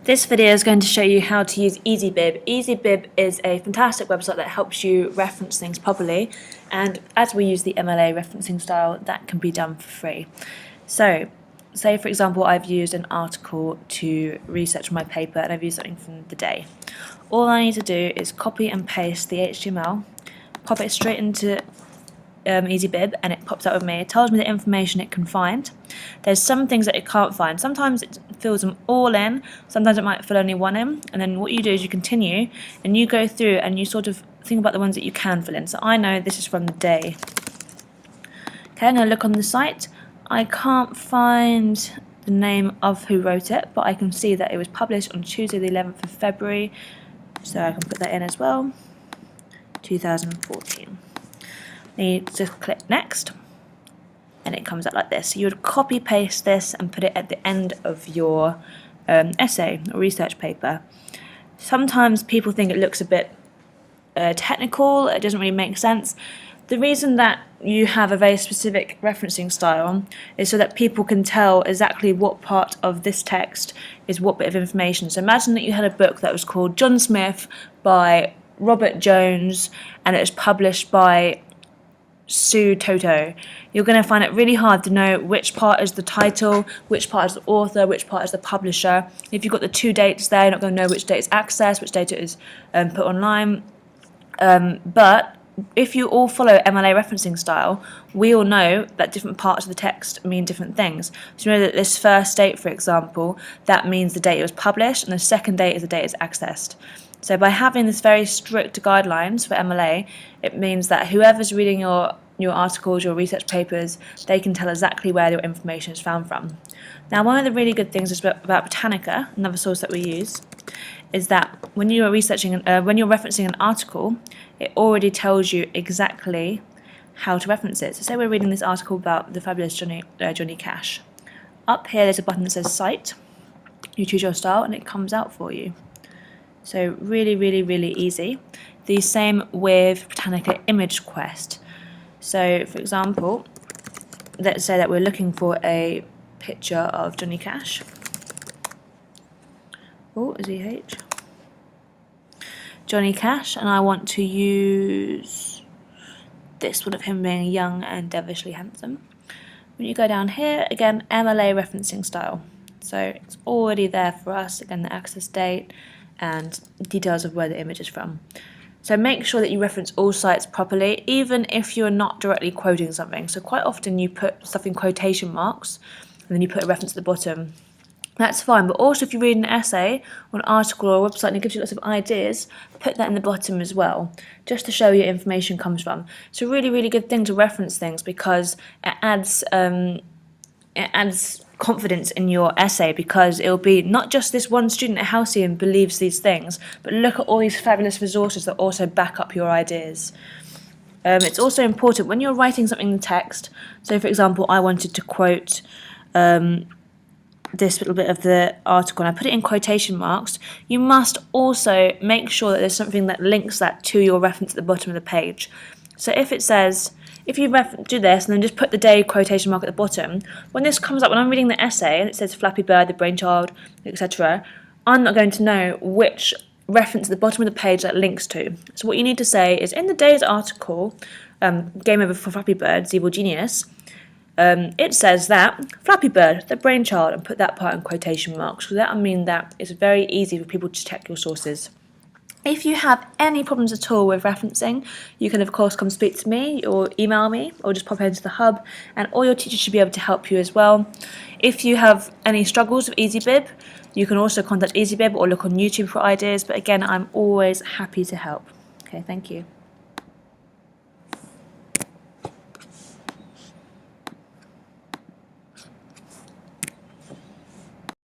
This video is going to show you how to use EasyBib. EasyBib is a fantastic website that helps you reference things properly, and as we use the MLA referencing style, that can be done for free. So, say for example I've used an article to research my paper and I've used something from the day. All I need to do is copy and paste the HTML, pop it straight into EasyBib, and it pops up with me. It tells me the information it can find. There's some things that it can't find. Sometimes it fills them all in, sometimes it might fill only one in, and then what you do is you continue and you go through and you sort of think about the ones that you can fill in. So I know this is from the day. Okay, I'm going to look on the site. I can't find the name of who wrote it, but I can see that it was published on Tuesday the 11th of February, so I can put that in as well, 2014. You just click next and it comes up like this. So you would copy paste this and put it at the end of your essay or research paper. Sometimes people think it looks a bit technical, it doesn't really make sense. The reason that you have a very specific referencing style is so that people can tell exactly what part of this text is what bit of information. So imagine that you had a book that was called John Smith by Robert Jones and it was published by Sue Toto. You're going to find it really hard to know which part is the title, which part is the author, which part is the publisher. If you've got the two dates there, you're not going to know which date is accessed, which date it is put online. But if you all follow MLA referencing style, we all know that different parts of the text mean different things. So you know that this first date, for example, that means the date it was published, and the second date is the date it's accessed. So by having this very strict guidelines for MLA, it means that whoever's reading your articles, your research papers, they can tell exactly where your information is found from. Now, one of the really good things about Britannica, another source that we use, is that when you're referencing an article, it already tells you exactly how to reference it. So say we're reading this article about the fabulous Johnny Cash. Up here there's a button that says Cite. You choose your style and it comes out for you. So really, really, really easy. The same with Britannica Image Quest. So for example, let's say that we're looking for a picture of Johnny Cash. Oh, is he H? Johnny Cash, and I want to use this one of him being young and devilishly handsome. When you go down here, again, MLA referencing style. So it's already there for us, again, the access date and details of where the image is from. So make sure that you reference all sites properly, even if you're not directly quoting something. So quite often you put stuff in quotation marks and then you put a reference at the bottom. That's fine, but also if you read an essay or an article or a website and it gives you lots of ideas, put that in the bottom as well, just to show where your information comes from. It's a really, really good thing to reference things because it adds confidence in your essay, because it'll be not just this one student at Halcyon believes these things, but look at all these fabulous resources that also back up your ideas. It's also important when you're writing something in the text. So for example, I wanted to quote this little bit of the article and I put it in quotation marks. You must also make sure that there's something that links that to your reference at the bottom of the page. So if it says, if you do this and then just put the day quotation mark at the bottom, when this comes up, when I'm reading the essay and it says Flappy Bird, the brainchild, etc., I'm not going to know which reference at the bottom of the page that links to. So what you need to say is, in the day's article, Game Over for Flappy Bird, Evil Genius, it says that Flappy Bird, the brainchild, and put that part in quotation marks, because that will mean that it's very easy for people to check your sources. If you have any problems at all with referencing, you can of course come speak to me or email me or just pop into the hub, and all your teachers should be able to help you as well. If you have any struggles with EasyBib, you can also contact EasyBib or look on YouTube for ideas, but again, I'm always happy to help. Okay, thank you.